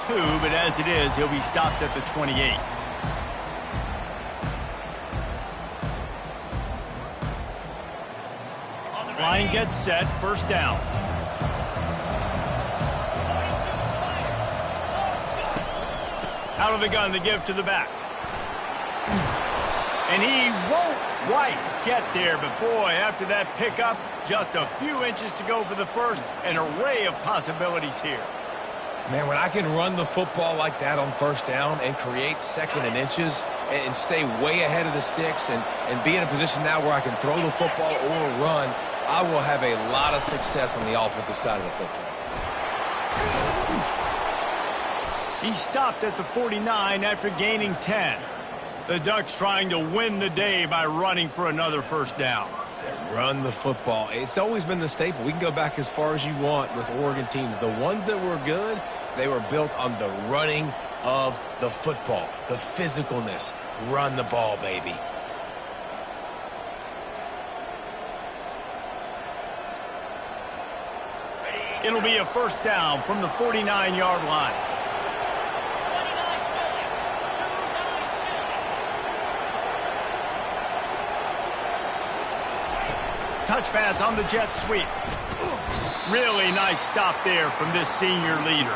but as it is, he'll be stopped at the 28. Line gets set, first down. Out of the gun to give to the back. And he won't quite get there, but boy, after that pickup, just a few inches to go for the first. An array of possibilities here. Man, when I can run the football like that on first down and create second and inches and stay way ahead of the sticks and be in a position now where I can throw the football or run, I will have a lot of success on the offensive side of the football. He stopped at the 49 after gaining 10. The Ducks trying to win the day by running for another first down. Run the football. It's always been the staple. We can go back as far as you want with Oregon teams. The ones that were good, they were built on the running of the football, the physicalness. Run the ball, baby. It'll be a first down from the 49-yard line. Touch pass on the jet sweep. Really nice stop there from this senior leader.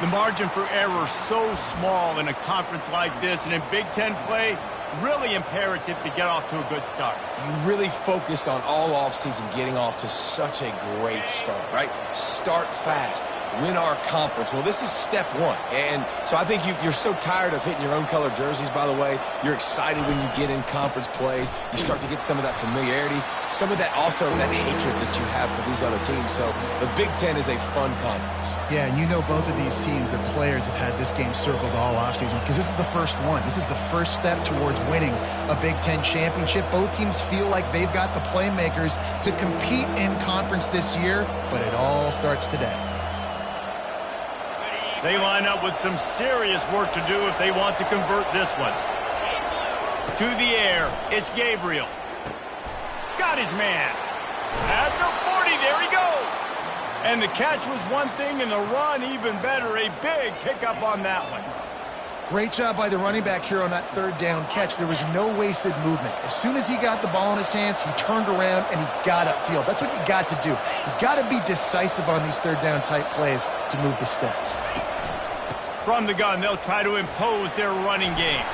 The margin for error so small in a conference like this, and in Big Ten play, really imperative to get off to a good start. You really focus on all offseason getting off to such a great start, right? Start fast. Win our conference. Well, this is step one. And so I think you're so tired of hitting your own color jerseys, by the way. You're excited when you get in conference plays. You start to get some of that familiarity, some of that also that hatred that you have for these other teams. So the Big Ten is a fun conference. Yeah, and you know both of these teams, their players have had this game circled all offseason because this is the first one. This is the first step towards winning a Big Ten championship. Both teams feel like they've got the playmakers to compete in conference this year, but it all starts today. They line up with some serious work to do if they want to convert this one. To the air, it's Gabriel. Got his man. At the 40, there he goes. And the catch was one thing, and the run even better. A big pickup on that one. Great job by the running back here on that third down catch. There was no wasted movement. As soon as he got the ball in his hands, he turned around and he got upfield. That's what you got to do. You got to be decisive on these third down type plays to move the stats. From the gun, they'll try to impose their running game.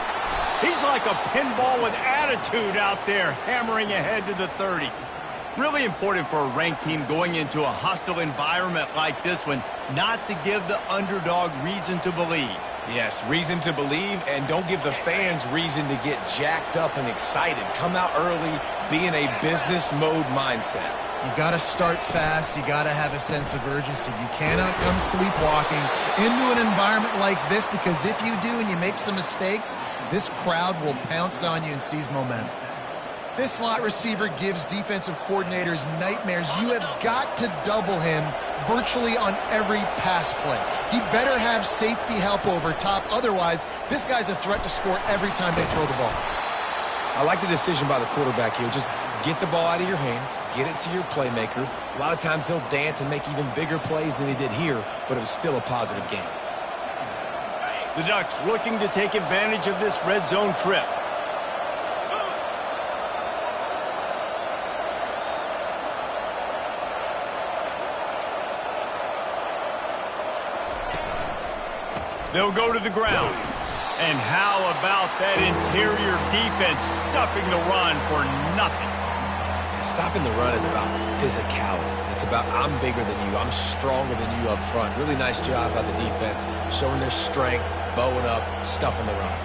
He's like a pinball with attitude out there, hammering ahead to the 30. Really important for a ranked team going into a hostile environment like this one, not to give the underdog reason to believe. Yes, reason to believe, and don't give the fans reason to get jacked up and excited. Come out early, be in a business mode mindset. You got to start fast. You got to have a sense of urgency. You cannot come sleepwalking into an environment like this, because if you do and you make some mistakes, this crowd will pounce on you and seize momentum. This slot receiver gives defensive coordinators nightmares. You have got to double him virtually on every pass play. He better have safety help over top. Otherwise, this guy's a threat to score every time they throw the ball. I like the decision by the quarterback here. Just get the ball out of your hands, get it to your playmaker. A lot of times he'll dance and make even bigger plays than he did here, but it was still a positive game. The Ducks looking to take advantage of this red zone trip. They'll go to the ground. And how about that interior defense stuffing the run for nothing? Stopping the run is about physicality. It's about I'm bigger than you, I'm stronger than you up front. Really nice job by the defense, showing their strength, bowing up, stuffing the run.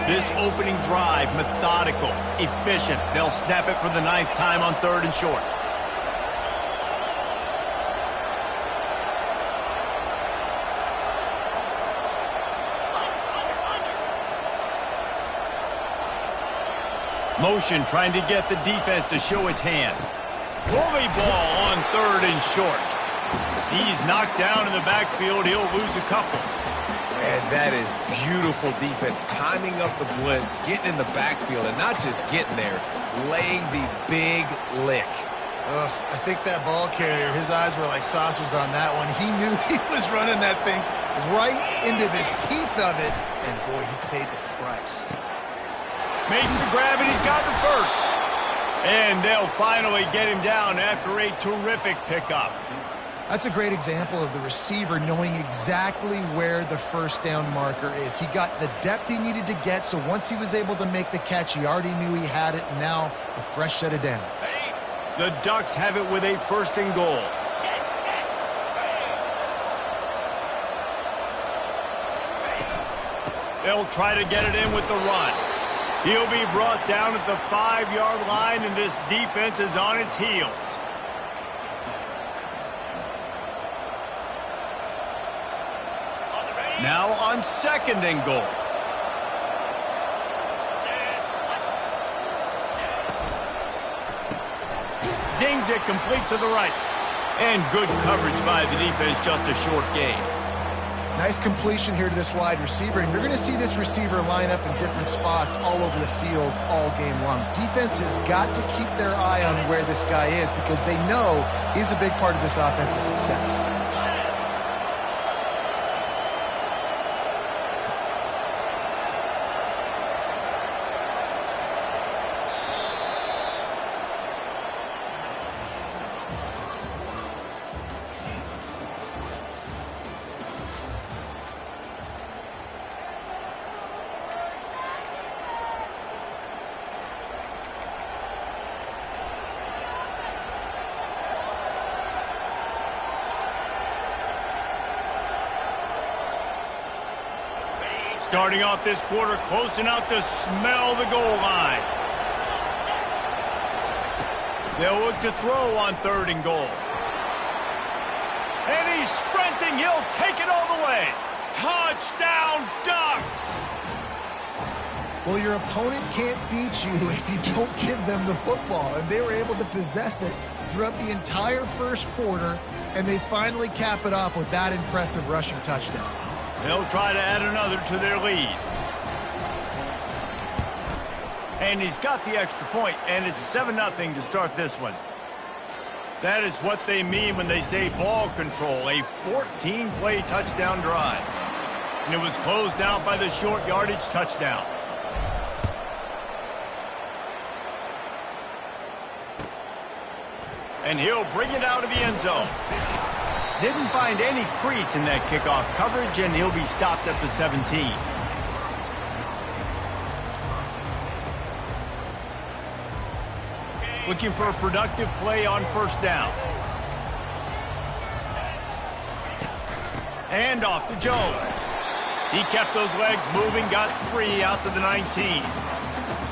This opening drive, methodical, efficient. They'll snap it for the 9th time on 3rd and short. Motion trying to get the defense to show his hand. Bully ball on 3rd and short. He's knocked down in the backfield. He'll lose a couple. And that is beautiful defense. Timing up the blitz, getting in the backfield, and not just getting there, laying the big lick. I think that ball carrier, his eyes were like saucers on that one. He knew he was running that thing right into the teeth of it, and boy, he paid the price. Makes the grab, and he's got the first. And they'll finally get him down after a terrific pickup. That's a great example of the receiver knowing exactly where the first down marker is. He got the depth he needed to get, so once he was able to make the catch, he already knew he had it, and now a fresh set of downs. The Ducks have it with a 1st and goal. They'll try to get it in with the run. He'll be brought down at the 5-yard line, and this defense is on its heels. Now on 2nd and goal. Zings it complete to the right. And good coverage by the defense, just a short gain. Nice completion here to this wide receiver, and you're going to see this receiver line up in different spots all over the field all game long. Defense has got to keep their eye on where this guy is because they know he's a big part of this offense's success. Starting off this quarter close enough to smell the goal line. They'll look to throw on 3rd and goal. And he's sprinting. He'll take it all the way. Touchdown, Ducks! Well, your opponent can't beat you if you don't give them the football. And they were able to possess it throughout the entire 1st quarter, and they finally cap it off with that impressive rushing touchdown. They'll try to add another to their lead. And he's got the extra point, and it's 7-0 to start this one. That is what they mean when they say ball control, a 14-play touchdown drive. And it was closed out by the short yardage touchdown. And he'll bring it out of the end zone. Didn't find any crease in that kickoff coverage, and he'll be stopped at the 17. Looking for a productive play on 1st down. And off to Jones. He kept those legs moving, got 3 out to the 19.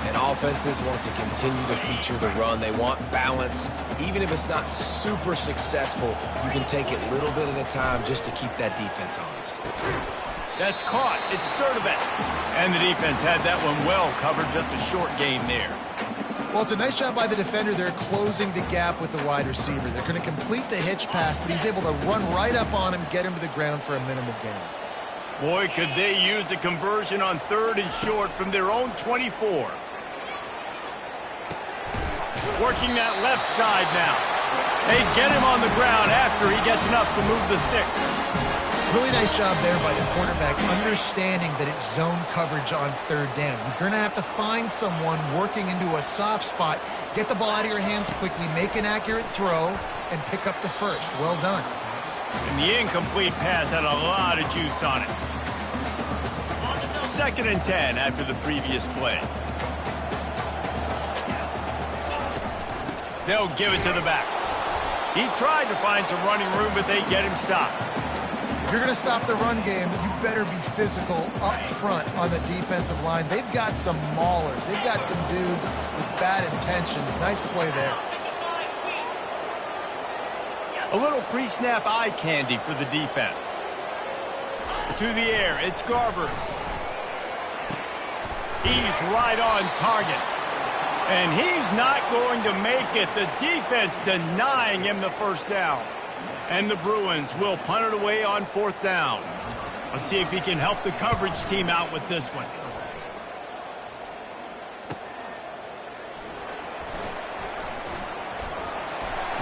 And offenses want to continue to feature the run. They want balance. Even if it's not super successful, you can take it little bit at a time just to keep that defense honest. That's caught. It's Sturdivant. And the defense had that one well covered. Just a short gain there. Well, it's a nice job by the defender. They're closing the gap with the wide receiver. They're going to complete the hitch pass, but he's able to run right up on him, get him to the ground for a minimal gain. Boy, could they use a conversion on 3rd and short from their own 24. Working that left side now. They get him on the ground after he gets enough to move the sticks. Really nice job there by the quarterback, understanding that it's zone coverage on 3rd down. You're going to have to find someone working into a soft spot, get the ball out of your hands quickly, make an accurate throw, and pick up the first. Well done. And the incomplete pass had a lot of juice on it. 2nd and 10 after the previous play. They'll give it to the back. He tried to find some running room, but they get him stopped. If you're going to stop the run game, you better be physical up front on the defensive line. They've got some maulers. They've got some dudes with bad intentions. Nice play there. A little pre-snap eye candy for the defense. To the air, it's Garbers. He's right on target. And he's not going to make it. The defense denying him the 1st down. And the Bruins will punt it away on 4th down. Let's see if he can help the coverage team out with this one.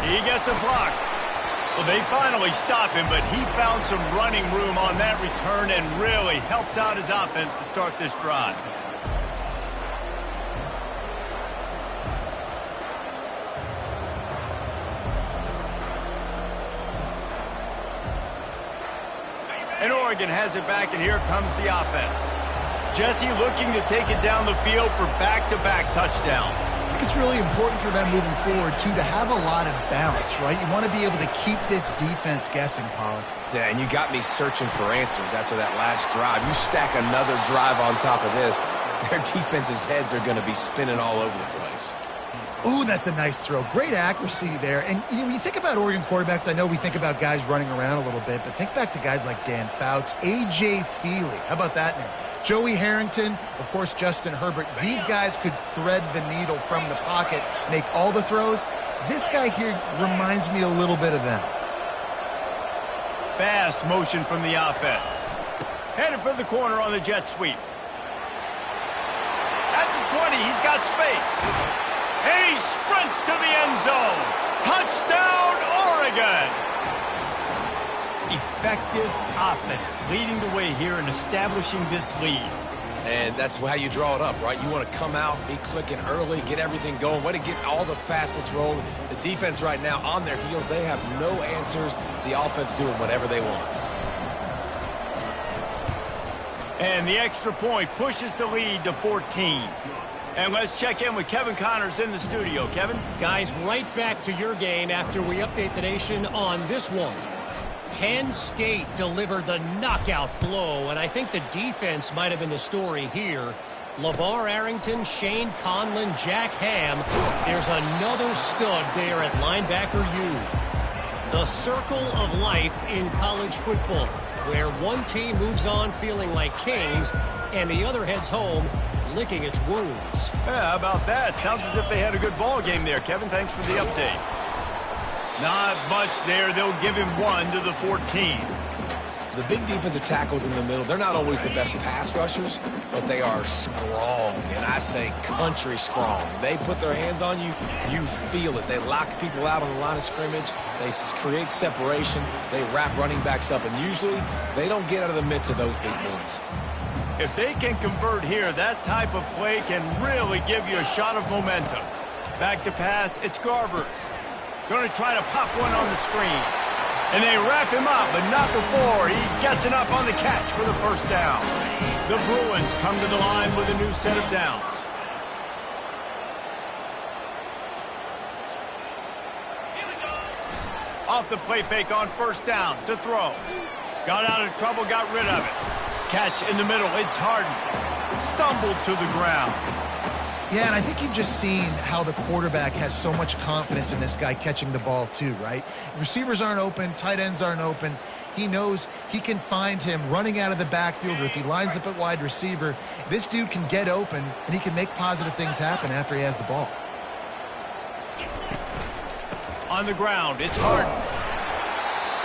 He gets a block. Well, they finally stop him, but he found some running room on that return and really helps out his offense to start this drive. And Oregon has it back, and here comes the offense. Jesse looking to take it down the field for back-to-back touchdowns. I think it's really important for them moving forward, too, to have a lot of bounce, right? You want to be able to keep this defense guessing, Pollard. Yeah, and you got me searching for answers after that last drive. You stack another drive on top of this, their defense's heads are going to be spinning all over the place. Ooh, that's a nice throw. Great accuracy there. And when you think about Oregon quarterbacks, I know we think about guys running around a little bit, but think back to guys like Dan Fouts, A.J. Feely. How about that name? Joey Harrington, of course, Justin Herbert. These guys could thread the needle from the pocket, make all the throws. This guy here reminds me a little bit of them. Fast motion from the offense. Headed for the corner on the jet sweep. At the 20, he's got space. And he sprints to the end zone. Touchdown, Oregon! Effective offense leading the way here and establishing this lead. And that's how you draw it up, right? You want to come out, be clicking early, get everything going, way to get all the facets rolling. The defense right now on their heels, they have no answers. The offense doing whatever they want. And the extra point pushes the lead to 14. And let's check in with Kevin Connors in the studio. Kevin? Guys, right back to your game after we update the nation on this one. Penn State delivered the knockout blow, and I think the defense might have been the story here. LeVar Arrington, Shane Conlon, Jack Ham. There's another stud there at linebacker U. The circle of life in college football, where one team moves on feeling like kings, and the other heads home licking its wounds. Yeah, how about that? Sounds as if they had a good ball game there. Kevin, thanks for the update. Not much there. They'll give him one to the 14. The big defensive tackles in the middle, they're not always the best pass rushers, but they are strong, and I say country strong. They put their hands on you, you feel it. They lock people out on the line of scrimmage. They create separation. They wrap running backs up, and usually they don't get out of the midst of those big boys. If they can convert here, that type of play can really give you a shot of momentum. Back to pass, it's Garbers. Going to try to pop one on the screen. And they wrap him up, but not before he gets enough on the catch for the first down. The Bruins come to the line with a new set of downs. Off the play fake on first down to throw. Got out of trouble, got rid of it. Catch in the middle, it's Harden. Stumbled to the ground. Yeah, and I think you've just seen how the quarterback has so much confidence in this guy catching the ball too, right? Receivers aren't open, tight ends aren't open. He knows he can find him running out of the backfield, or if he lines up at wide receiver, this dude can get open, and he can make positive things happen after he has the ball. On the ground, it's Harden.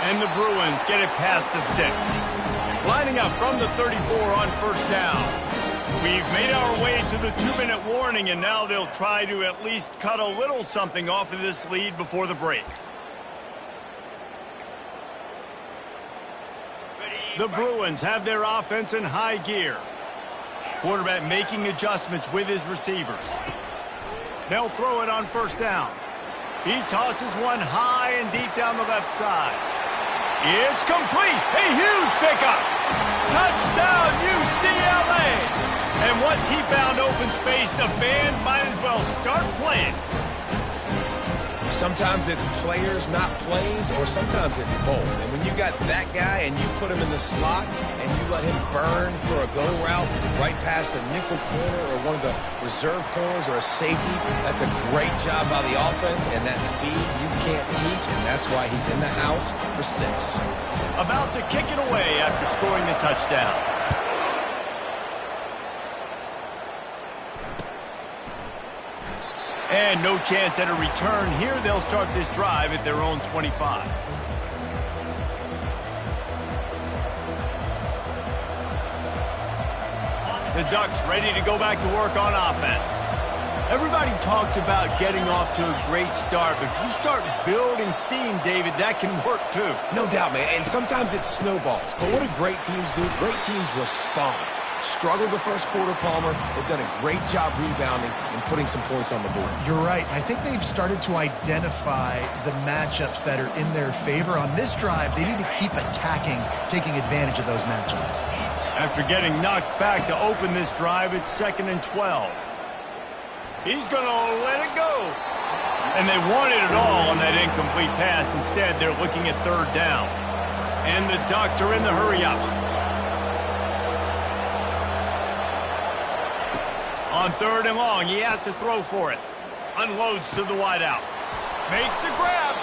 And the Bruins get it past the sticks. Lining up from the 34 on first down. We've made our way to the 2-minute warning, and now they'll try to at least cut a little something off of this lead before the break. The Bruins have their offense in high gear. Quarterback making adjustments with his receivers. They'll throw it on first down. He tosses one high and deep down the left side. It's complete. A huge pickup. Touchdown, UCLA. And once he found open space, the band might as well start playing. Sometimes it's players, not plays, or sometimes it's both. And when you got that guy and you put him in the slot and you let him burn for a go route right past a nickel corner or one of the reserve corners or a safety, that's a great job by the offense, and that speed you can't teach, and that's why he's in the house for 6. About to kick it away after scoring the touchdown. And no chance at a return here. They'll start this drive at their own 25. The Ducks ready to go back to work on offense. Everybody talks about getting off to a great start, but if you start building steam, David, that can work too. No doubt, man, and sometimes it snowballs. But what do great teams do? Great teams respond. Struggled the first quarter, Palmer. They've done a great job rebounding and putting some points on the board. You're right. I think they've started to identify the matchups that are in their favor. On this drive, they need to keep attacking, taking advantage of those matchups. After getting knocked back to open this drive, it's 2nd and 12. He's going to let it go. And they wanted it all on that incomplete pass. Instead, they're looking at 3rd down. And the Ducks are in the hurry-up. On 3rd and long, he has to throw for it. Unloads to the wideout. Makes the grab.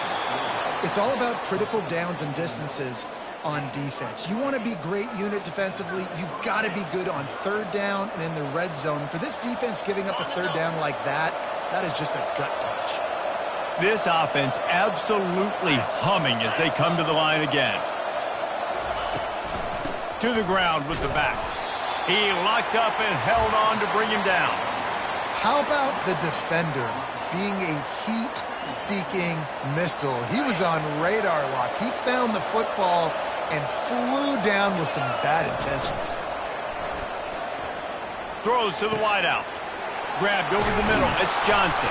It's all about critical downs and distances on defense. You want to be great unit defensively, you've got to be good on 3rd down and in the red zone. For this defense giving up a 3rd down like that, that is just a gut punch. This offense absolutely humming as they come to the line again. To the ground with the back. He locked up and held on to bring him down. How about the defender being a heat-seeking missile? He was on radar lock. He found the football and flew down with some bad intentions. Throws to the wideout. Grabbed over the middle. It's Johnson.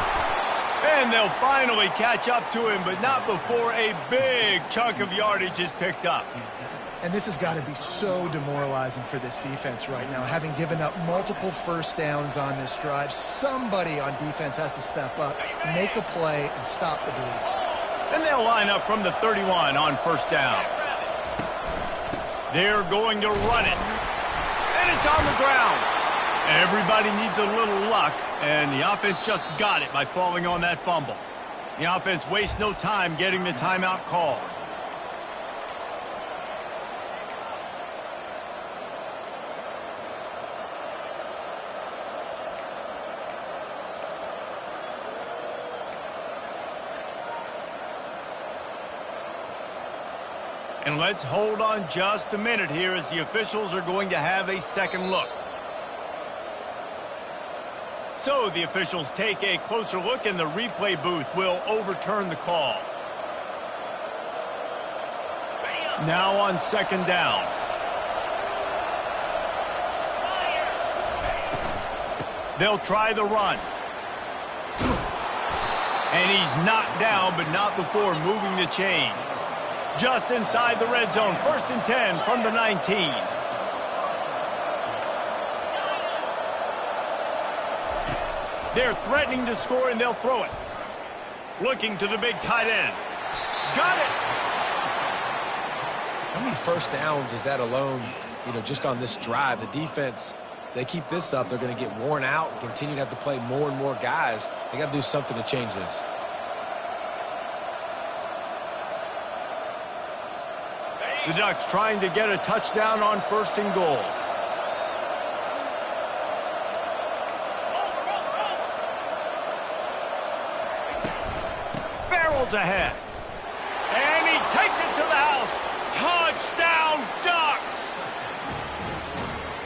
And they'll finally catch up to him, but not before a big chunk of yardage is picked up. And this has got to be so demoralizing for this defense right now. Having given up multiple 1st downs on this drive, somebody on defense has to step up, make a play, and stop the bleed. And they'll line up from the 31 on 1st down. They're going to run it. And it's on the ground. Everybody needs a little luck, and the offense just got it by falling on that fumble. The offense wastes no time getting the timeout called. And let's hold on just a minute here as the officials are going to have a second look. So the officials take a closer look and the replay booth will overturn the call. Now on 2nd down. They'll try the run. And he's knocked down, but not before moving the chains. Just inside the red zone, 1st and 10 from the 19. They're threatening to score, and they'll throw it. Looking to the big tight end. Got it! How many 1st downs is that alone, just on this drive? The defense, they keep this up, they're going to get worn out and continue to have to play more and more guys. They got to do something to change this. The Ducks trying to get a touchdown on 1st and goal. Barrels ahead. And he takes it to the house. Touchdown, Ducks!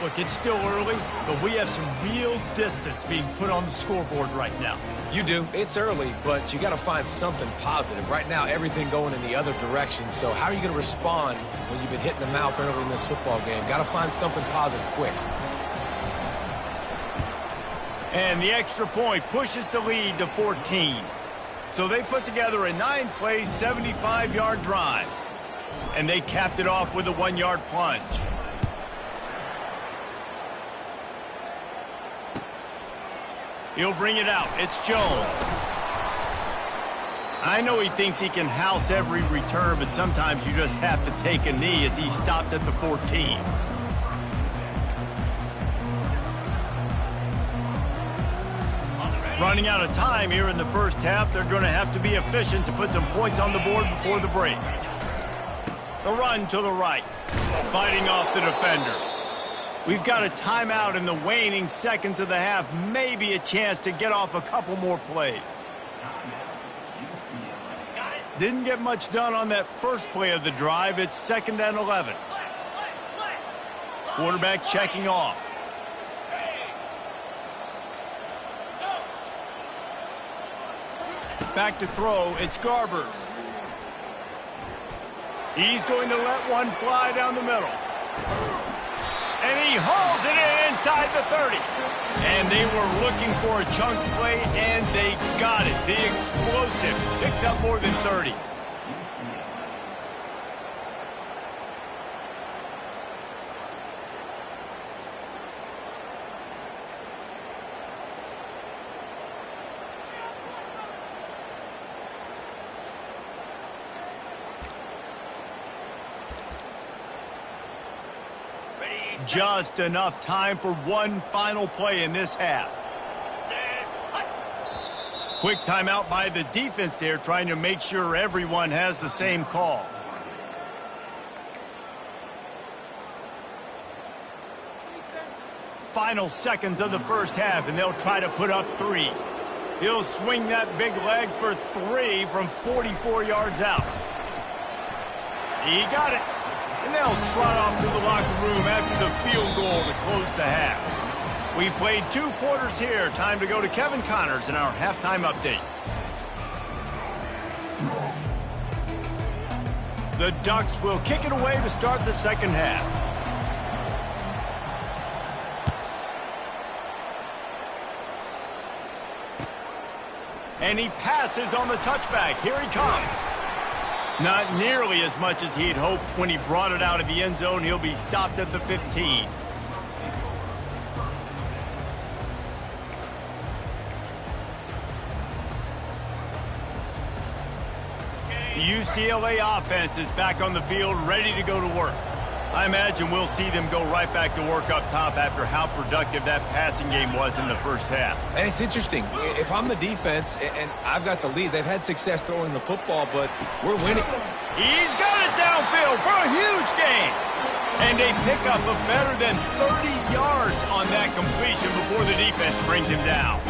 Look, it's still early, but we have some real distance being put on the scoreboard right now. You do. It's early, but you got to find something positive. Right now, everything going in the other direction. So how are you going to respond when you've been hitting the mouth early in this football game? Got to find something positive quick. And the extra point pushes the lead to 14. So they put together a 9-play, 75-yard drive. And they capped it off with a 1-yard plunge. He'll bring it out. It's Jones. I know he thinks he can house every return, but sometimes you just have to take a knee as he stopped at the 14. Running out of time here in the first half, they're going to have to be efficient to put some points on the board before the break. The run to the right, fighting off the defender. We've got a timeout in the waning seconds of the half, maybe a chance to get off a couple more plays. Didn't get much done on that first play of the drive. It's 2nd and 11. Quarterback checking off. Back to throw, it's Garbers. He's going to let one fly down the middle. And he hauls it in inside the 30. And they were looking for a chunk play, and they got it. The explosive picks up more than 30. Just enough time for one final play in this half. Quick timeout by the defense there, trying to make sure everyone has the same call. Final seconds of the first half, and they'll try to put up 3. He'll swing that big leg for 3 from 44 yards out. He got it. And they'll trot off to the locker room after the field goal to close the half. We've played 2 quarters here. Time to go to Kevin Connors in our halftime update. The Ducks will kick it away to start the second half. And he passes on the touchback. Here he comes. Not nearly as much as he'd hoped when he brought it out of the end zone. He'll be stopped at the 15. The UCLA offense is back on the field, ready to go to work. I imagine we'll see them go right back to work up top after how productive that passing game was in the first half. And it's interesting. If I'm the defense and I've got the lead, they've had success throwing the football, but we're winning. He's got it downfield for a huge gain. And they pick up a better than 30 yards on that completion before the defense brings him down.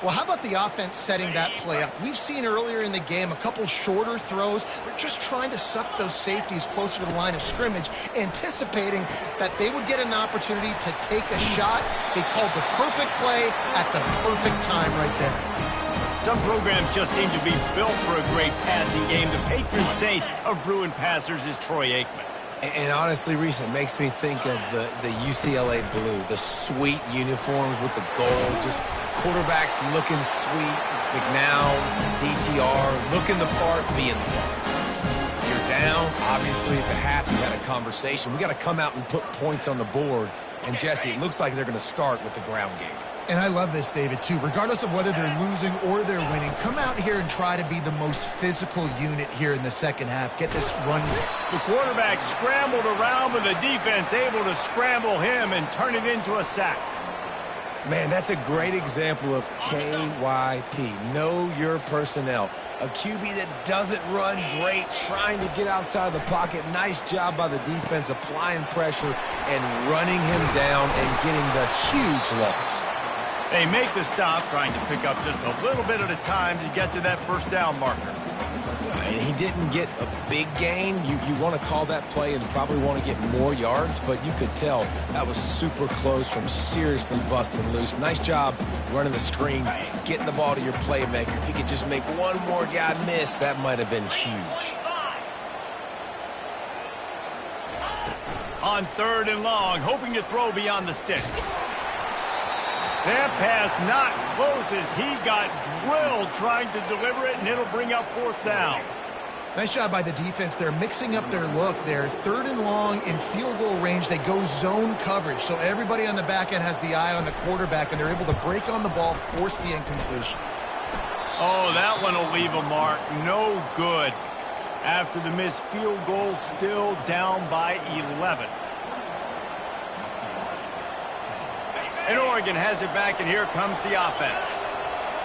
Well, how about the offense setting that play up? We've seen earlier in the game a couple shorter throws. They're just trying to suck those safeties closer to the line of scrimmage, anticipating that they would get an opportunity to take a shot. They called the perfect play at the perfect time right there. Some programs just seem to be built for a great passing game. The patron saint of Bruin passers is Troy Aikman. And honestly, Reese, it makes me think of the UCLA blue, the sweet uniforms with the gold, just quarterbacks looking sweet, McNown, DTR, looking the part, being the part. You're down, obviously at the half you had a conversation. We got to come out and put points on the board. And Jesse, it looks like they're going to start with the ground game. And I love this, David, too. Regardless of whether they're losing or they're winning, come out here and try to be the most physical unit here in the second half. Get this run. The quarterback scrambled around, but the defense able to scramble him and turn it into a sack. Man, that's a great example of KYP. Know your personnel. A QB that doesn't run great, trying to get outside of the pocket. Nice job by the defense applying pressure and running him down and getting the huge loss. They make the stop, trying to pick up just a little bit at a time to get to that first down marker. And he didn't get a big gain. You want to call that play and probably want to get more yards, but you could tell that was super close from seriously busting loose. Nice job running the screen, getting the ball to your playmaker. If he could just make one more guy miss, that might have been huge. On 3rd and long, hoping to throw beyond the sticks. That pass not close as he got drilled trying to deliver it, and it'll bring up 4th down. Nice job by the defense. They're mixing up their look. They're 3rd and long in field goal range. They go zone coverage, so everybody on the back end has the eye on the quarterback, and they're able to break on the ball, force the incompletion. Oh, that one will leave a mark. No good. After the missed field goal, still down by 11. And Oregon has it back, and here comes the offense.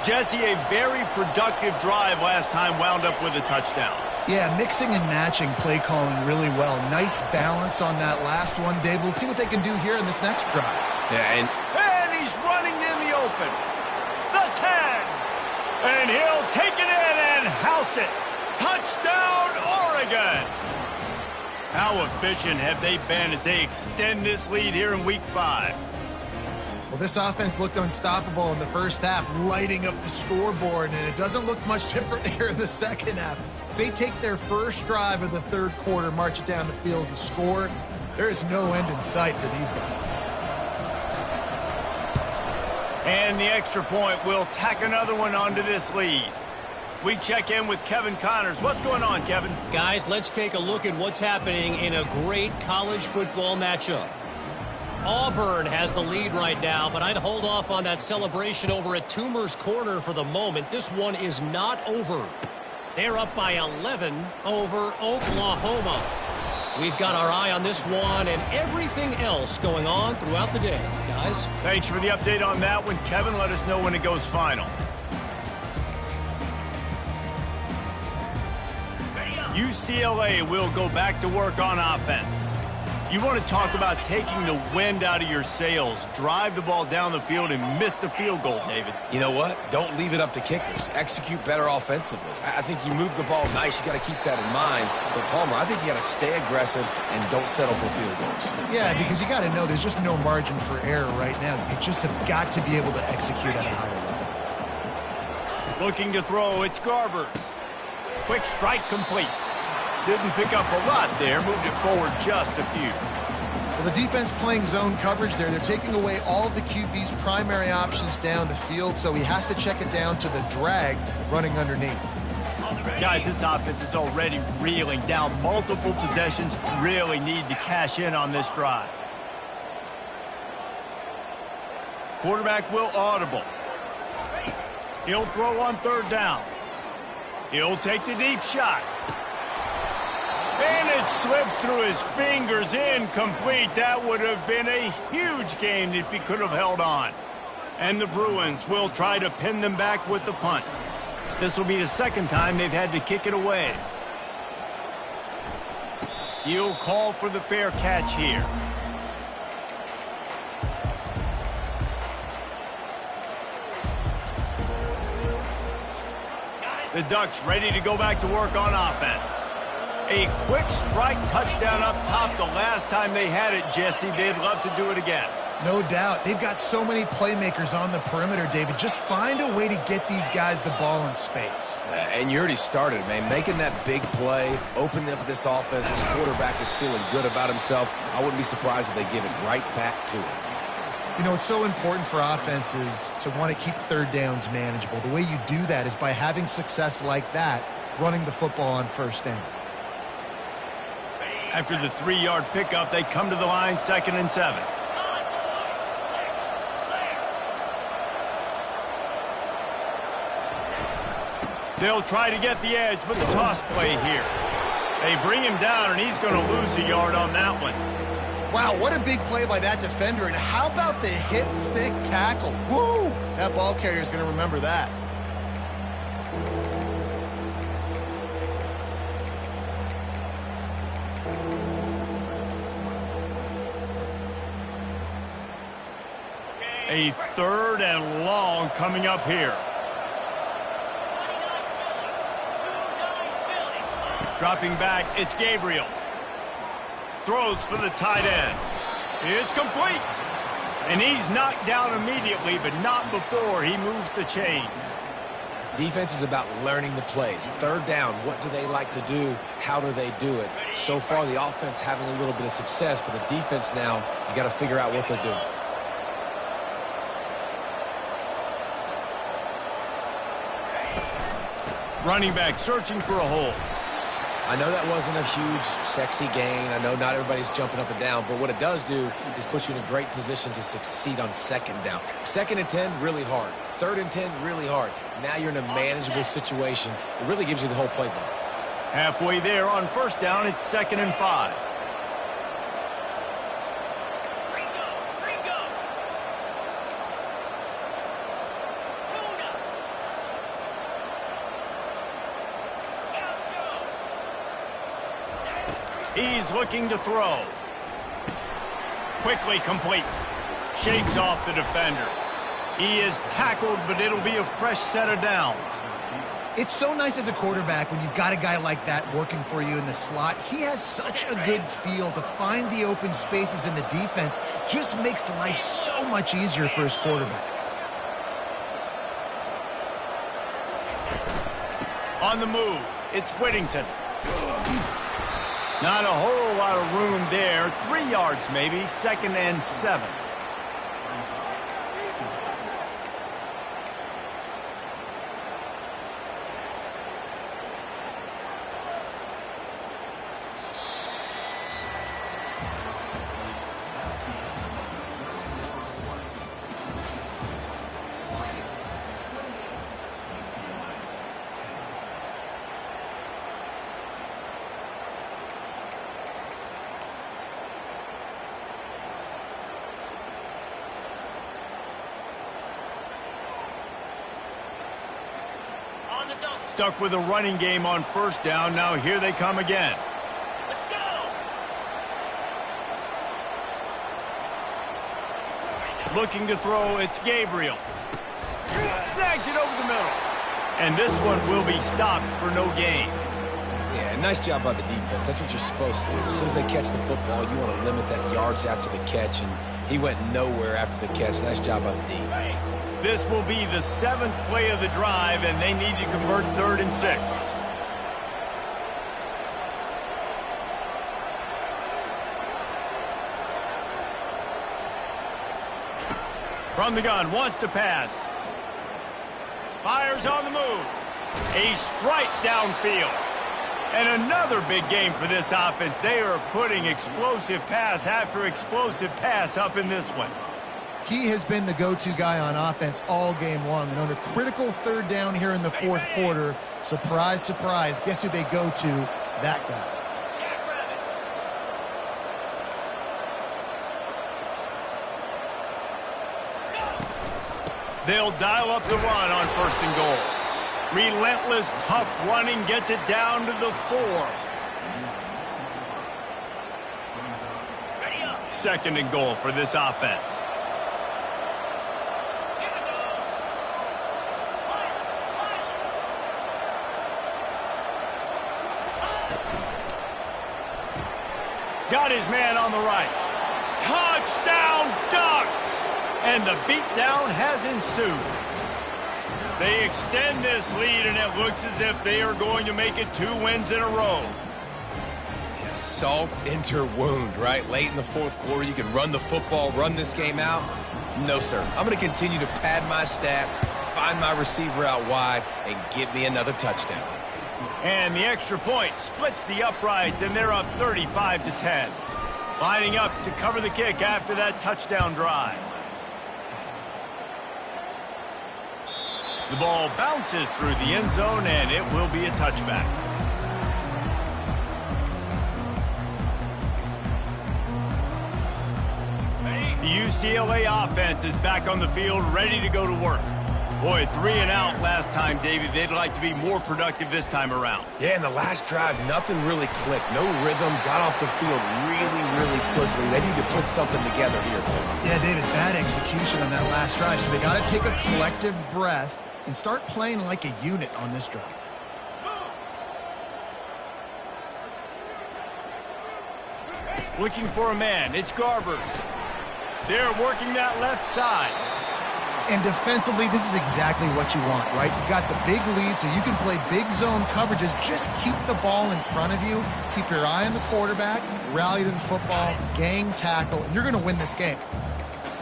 Jesse, a very productive drive last time, wound up with a touchdown. Yeah, mixing and matching play calling really well. Nice balance on that last one, Dave. Let's see what they can do here in this next drive. Yeah, and he's running in the open. The 10. And he'll take it in and house it. Touchdown, Oregon. How efficient have they been as they extend this lead here in Week 5? Well, this offense looked unstoppable in the first half, lighting up the scoreboard, and it doesn't look much different here in the second half. They take their first drive of the third quarter, march it down the field, and score. There is no end in sight for these guys. And the extra point will tack another one onto this lead. We check in with Kevin Connors. What's going on, Kevin? Guys, let's take a look at what's happening in a great college football matchup. Auburn has the lead right now, but I'd hold off on that celebration over at Toomer's Corner for the moment. This one is not over. They're up by 11 over Oklahoma. We've got our eye on this one and everything else going on throughout the day, guys. Thanks for the update on that one, Kevin. Let us know when it goes final. UCLA will go back to work on offense. You want to talk about taking the wind out of your sails. Drive the ball down the field and miss the field goal, David. You know what? Don't leave it up to kickers. Execute better offensively. I think you move the ball nice. You got to keep that in mind. But, Palmer, I think you got to stay aggressive and don't settle for field goals. Yeah, because you got to know there's just no margin for error right now. You just have got to be able to execute at a higher level. Looking to throw, it's Garbers. Quick strike complete. Didn't pick up a lot there, moved it forward just a few. Well, the defense playing zone coverage there. They're taking away all of the QB's primary options down the field, so he has to check it down to the drag running underneath. Guys, this offense is already reeling down multiple possessions. Really need to cash in on this drive. Quarterback will audible. He'll throw on third down. He'll take the deep shot. And it slips through his fingers, incomplete. That would have been a huge gain if he could have held on. And the Bruins will try to pin them back with the punt. This will be the second time they've had to kick it away. He'll call for the fair catch here. The Ducks ready to go back to work on offense. A quick strike touchdown up top the last time they had it, Jesse. They'd love to do it again. No doubt. They've got so many playmakers on the perimeter, David. Just find a way to get these guys the ball in space. And you already started, man. Making that big play, opening up this offense. This quarterback is feeling good about himself. I wouldn't be surprised if they give it right back to him. You know, it's so important for offenses to want to keep third downs manageable. The way you do that is by having success like that, running the football on first down. After the 3-yard pickup, they come to the line, 2nd and 7. They'll try to get the edge with the toss play here. They bring him down, and he's going to lose a yard on that one. Wow, what a big play by that defender. And how about the hit stick tackle? Woo! That ball carrier is going to remember that. A 3rd and long coming up here. Dropping back, it's Gabriel. Throws for the tight end. It's complete. And he's knocked down immediately, but not before he moves the chains. Defense is about learning the plays. 3rd down, what do they like to do? How do they do it? So far, the offense having a little bit of success, but the defense now, you got to figure out what they're doing. Running back searching for a hole. I know that wasn't a huge, sexy gain. I know not everybody's jumping up and down, but what it does do is put you in a great position to succeed on 2nd down. 2nd and 10, really hard. 3rd and 10, really hard. Now you're in a manageable situation. It really gives you the whole playbook. Halfway there on 1st down, it's 2nd and 5. He's looking to throw. Quickly complete. Shakes off the defender. He is tackled, but it'll be a fresh set of downs. It's so nice as a quarterback when you've got a guy like that working for you in the slot. He has such a good feel to find the open spaces in the defense. Just makes life so much easier for his quarterback. On the move, it's Whittington. Not a whole lot of room there. 3 yards maybe, 2nd and 7. Stuck with a running game on 1st down. Now here they come again. Let's go. Looking to throw, it's Gabriel. Snags it over the middle. And this one will be stopped for no gain. Yeah, nice job by the defense. That's what you're supposed to do. As soon as they catch the football, you want to limit that yards after the catch, and he went nowhere after the catch. Nice job by the D. This will be the 7th play of the drive, and they need to convert 3rd and 6. From the gun, wants to pass. Fires on the move. A strike downfield. And another big game for this offense. They are putting explosive pass after explosive pass up in this one. He has been the go-to guy on offense all game long. And on a critical 3rd down here in the 4th quarter, surprise, surprise, guess who they go to? That guy. They'll dial up the run on 1st and goal. Relentless, tough running gets it down to the 4. 2nd and goal for this offense. Got his man on the right. Touchdown Ducks! And the beatdown has ensued. They extend this lead, and it looks as if they are going to make it 2 wins in a row. Yeah, salt into wound, right? Late in the 4th quarter, you can run the football, run this game out. No, sir. I'm going to continue to pad my stats, find my receiver out wide, and get me another touchdown. And the extra point splits the uprights, and they're up 35-10. Lining up to cover the kick after that touchdown drive. The ball bounces through the end zone, and it will be a touchback. The UCLA offense is back on the field, ready to go to work. Boy, 3 and out last time, David. They'd like to be more productive this time around. Yeah, in the last drive, nothing really clicked. No rhythm, got off the field really quickly. They need to put something together here. Yeah, David, bad execution on that last drive. So they got to take a collective breath and start playing like a unit on this drive. Looking for a man. It's Garbers. They're working that left side. And defensively, this is exactly what you want, right? You got the big lead, so you can play big zone coverages. Just keep the ball in front of you. Keep your eye on the quarterback. Rally to the football. Gang tackle. And you're going to win this game.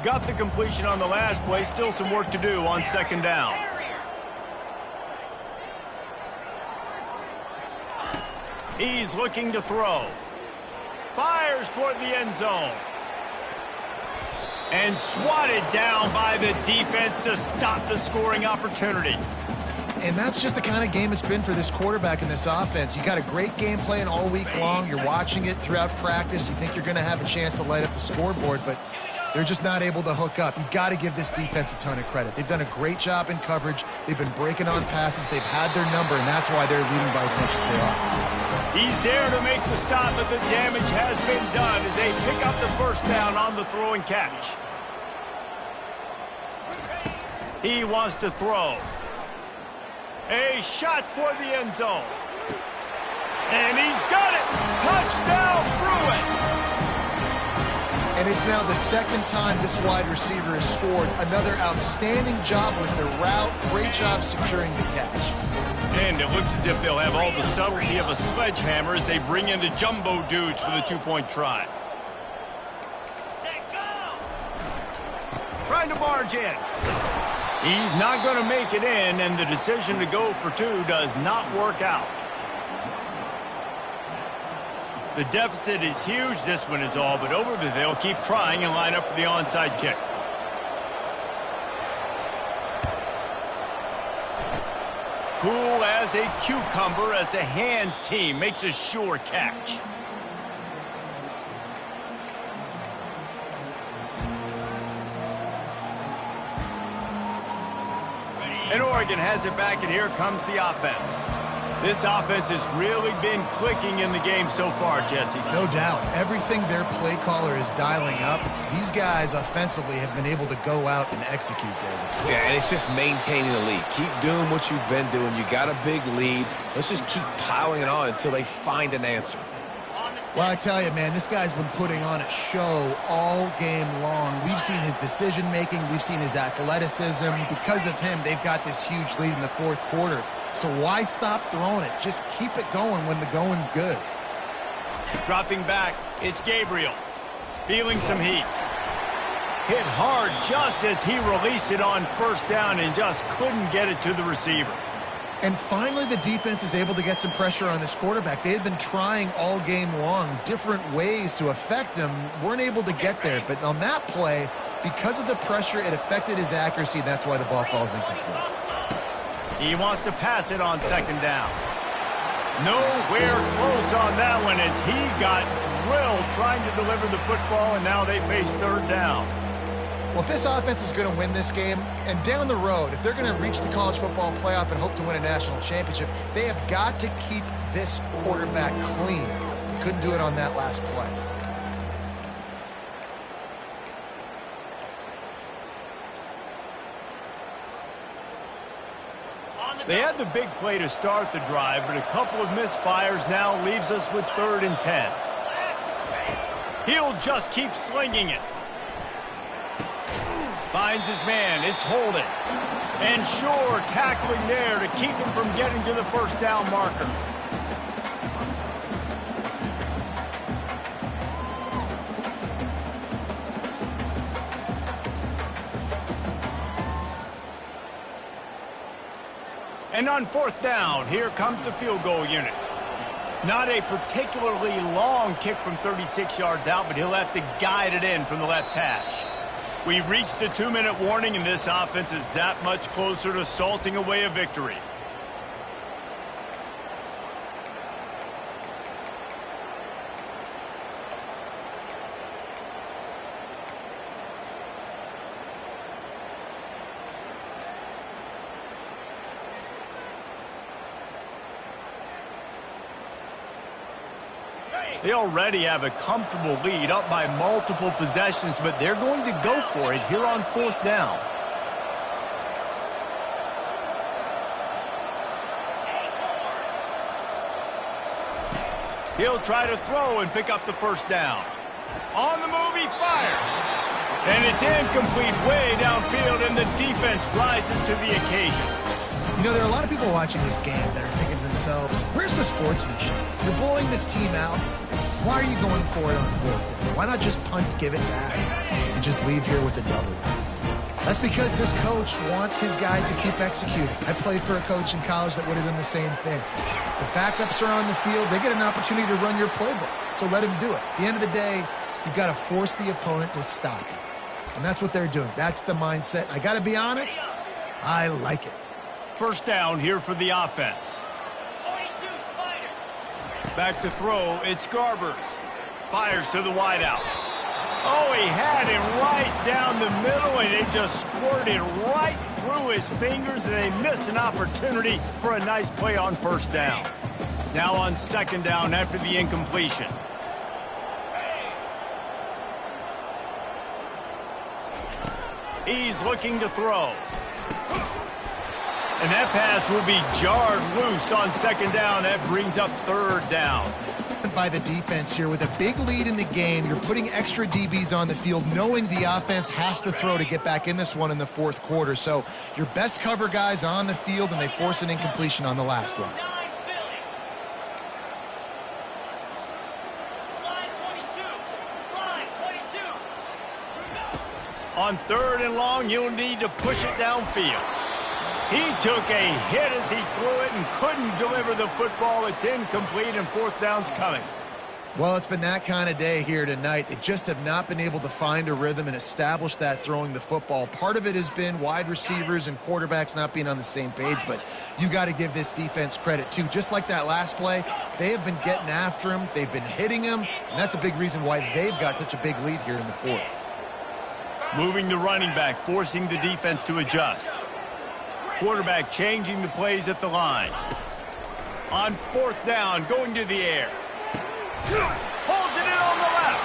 Got the completion on the last play. Still some work to do on 2nd down. He's looking to throw. Fires toward the end zone. And swatted down by the defense to stop the scoring opportunity. And that's just the kind of game it's been for this quarterback in this offense. You got a great game plan all week long. You're watching it throughout practice. You think you're going to have a chance to light up the scoreboard, but they're just not able to hook up. You got to give this defense a ton of credit. They've done a great job in coverage. They've been breaking on passes. They've had their number, and that's why they're leading by as much as they are. He's there to make the stop, but the damage has been done as they pick up the 1st down on the throw and catch. He wants to throw. A shot toward the end zone. And he's got it. Touchdown, Bruin. And it's now the second time this wide receiver has scored. Another outstanding job with the route. Great job securing the catch. And it looks as if they'll have all the subtlety of a sledgehammer as they bring in the jumbo dudes for the two-point try. Trying to barge in. He's not going to make it in, and the decision to go for two does not work out. The deficit is huge, this one is all, but over there they'll keep trying and line up for the onside kick. Cool as a cucumber as the hands team makes a sure catch. And Oregon has it back, and here comes the offense. This offense has really been clicking in the game so far, Jesse. No doubt. Everything their play caller is dialing up, these guys offensively have been able to go out and execute, David. Yeah, and it's just maintaining the lead. Keep doing what you've been doing. You got a big lead. Let's just keep piling it on until they find an answer. Well, I tell you, man, this guy's been putting on a show all game long. We've seen his decision-making. We've seen his athleticism. Because of him, they've got this huge lead in the fourth quarter. So why stop throwing it? Just keep it going when the going's good. Dropping back, it's Gabriel. Feeling some heat. Hit hard just as he released it on first down and just couldn't get it to the receiver. And finally, the defense is able to get some pressure on this quarterback. They had been trying all game long, different ways to affect him. Weren't able to get there. But on that play, because of the pressure, it affected his accuracy, and that's why the ball falls incomplete. He wants to pass it on second down. Nowhere close on that one as he got drilled trying to deliver the football, and now they face third down. Well, if this offense is going to win this game, and down the road, if they're going to reach the college football playoff and hope to win a national championship, they have got to keep this quarterback clean. They couldn't do it on that last play. They had the big play to start the drive, but a couple of misfires now leaves us with 3rd and 10. He'll just keep slinging it. Finds his man. It's Holden. And sure, tackling there to keep him from getting to the first down marker. And on 4th down, here comes the field goal unit. Not a particularly long kick from 36 yards out, but he'll have to guide it in from the left hash. We've reached the 2-minute warning, and this offense is that much closer to salting away a victory. They already have a comfortable lead up by multiple possessions, but they're going to go for it here on 4th down. He'll try to throw and pick up the first down. On the move, he fires. And it's incomplete way downfield, and the defense rises to the occasion. You know, there are a lot of people watching this game that are thinking to themselves, where's the sportsmanship? You're blowing this team out. Why are you going for it on 4th down? Why not just punt, give it back, and just leave here with a W? That's because this coach wants his guys to keep executing. I played for a coach in college that would have done the same thing. The backups are on the field. They get an opportunity to run your playbook, so let him do it. At the end of the day, you've got to force the opponent to stop you. And that's what they're doing. That's the mindset. I got to be honest, I like it. First down here for the offense. Back to throw, it's Garbers. Fires to the wideout. Oh, he had him right down the middle, and it just squirted right through his fingers, and they miss an opportunity for a nice play on first down. Now on second down after the incompletion. He's looking to throw. And that pass will be jarred loose on second down. That brings up third down. By the defense here with a big lead in the game, you're putting extra DBs on the field knowing the offense has to throw to get back in this one in the fourth quarter. So your best cover guys on the field, and they force an incompletion on the last one. On third and long, you'll need to push it downfield. He took a hit as he threw it and couldn't deliver the football. It's incomplete, and fourth down's coming. Well, it's been that kind of day here tonight. They just have not been able to find a rhythm and establish that throwing the football. Part of it has been wide receivers and quarterbacks not being on the same page, but you got to give this defense credit too. Just like that last play, they have been getting after him. They've been hitting him, and that's a big reason why they've got such a big lead here in the fourth. Moving the running back, forcing the defense to adjust. Quarterback changing the plays at the line. On fourth down, going to the air. Holds it in on the left.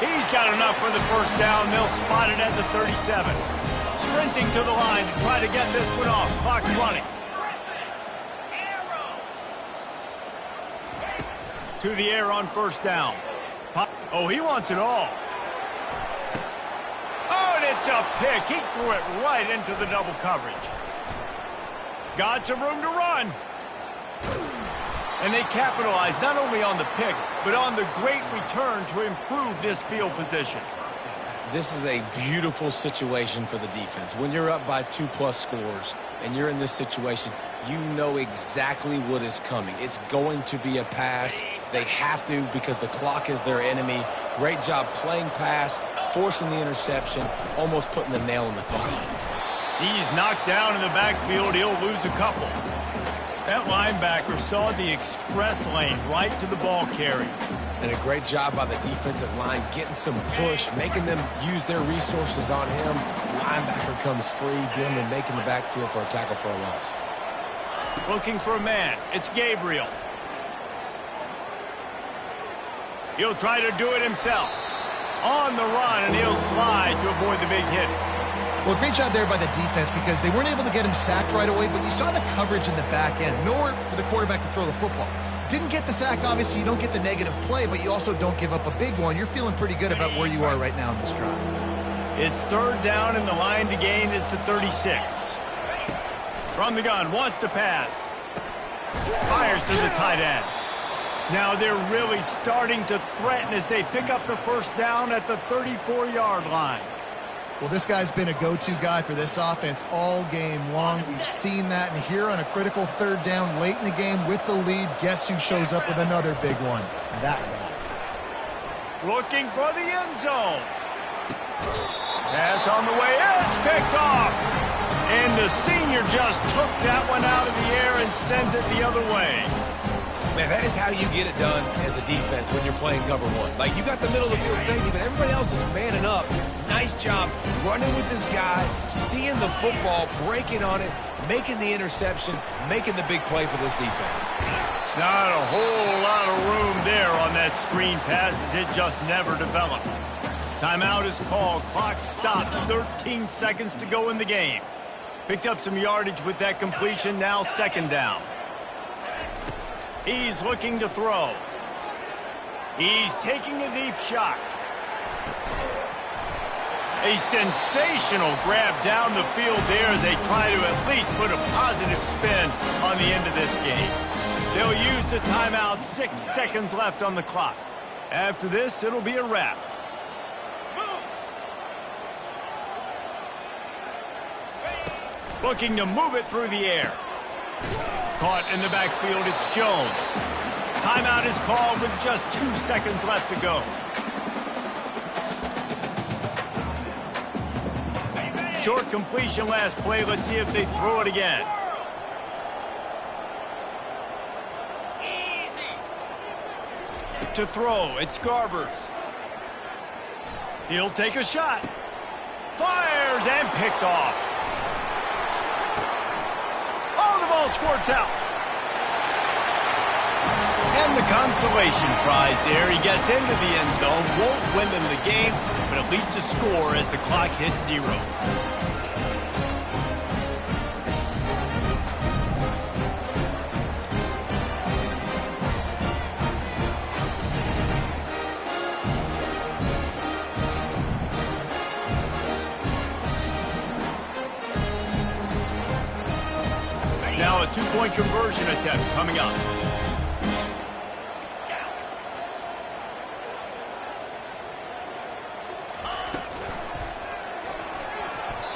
He's got enough for the first down. They'll spot it at the 37. Sprinting to the line to try to get this one off. Clock's running. To the air on first down. Oh, he wants it all. Oh, and it's a pick. He threw it right into the double coverage. Got some room to run. And they capitalized not only on the pick, but on the great return to improve this field position. This is a beautiful situation for the defense. When you're up by 2+ scores and you're in this situation, you know exactly what is coming. It's going to be a pass. They have to because the clock is their enemy. Great job playing pass, forcing the interception, almost putting the nail in the coffin. He's knocked down in the backfield. He'll lose a couple. That linebacker saw the express lane right to the ball carrier. And a great job by the defensive line, getting some push, making them use their resources on him. Linebacker comes free, boom, and making the backfield for a tackle for a loss. Looking for a man. It's Gabriel. He'll try to do it himself. On the run, and he'll slide to avoid the big hit. Well, great job there by the defense because they weren't able to get him sacked right away, but you saw the coverage in the back end. Nowhere for the quarterback to throw the football. Didn't get the sack, obviously. You don't get the negative play, but you also don't give up a big one. You're feeling pretty good about where you are right now in this drive. It's third down, and the line to gain is to 36. From the gun, wants to pass. Fires to the tight end. Now they're really starting to threaten as they pick up the first down at the 34-yard line. Well, this guy's been a go-to guy for this offense all game long. We've seen that, and here on a critical third down late in the game with the lead, guess who shows up with another big one? That guy. Looking for the end zone. Pass on the way. It's picked off. And the senior just took that one out of the air and sends it the other way. Man, that is how you get it done as a defense when you're playing cover one. Like, you got the middle of the field safety, but everybody else is manning up. Nice job running with this guy, seeing the football, breaking on it, making the interception, making the big play for this defense. Not a whole lot of room there on that screen pass as it just never developed. Timeout is called. Clock stops. 13 seconds to go in the game. Picked up some yardage with that completion. Now second down. He's looking to throw. He's taking a deep shot. A sensational grab down the field there as they try to at least put a positive spin on the end of this game. They'll use the timeout. 6 seconds left on the clock. After this, it'll be a wrap. Looking to move it through the air. Caught in the backfield, it's Jones. Timeout is called with just 2 seconds left to go. Short completion last play. Let's see if they throw it again. To throw, it's Garbers. He'll take a shot. Fires and picked off. Oh, the ball squirts out. And the consolation prize there. He gets into the end zone. Won't win them the game, but at least a score as the clock hits 0. two-point conversion attempt coming up.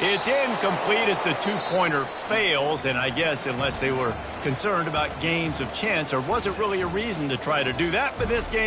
It's incomplete as the two-pointer fails, and I guess unless they were concerned about games of chance, there wasn't really a reason to try to do that, but this game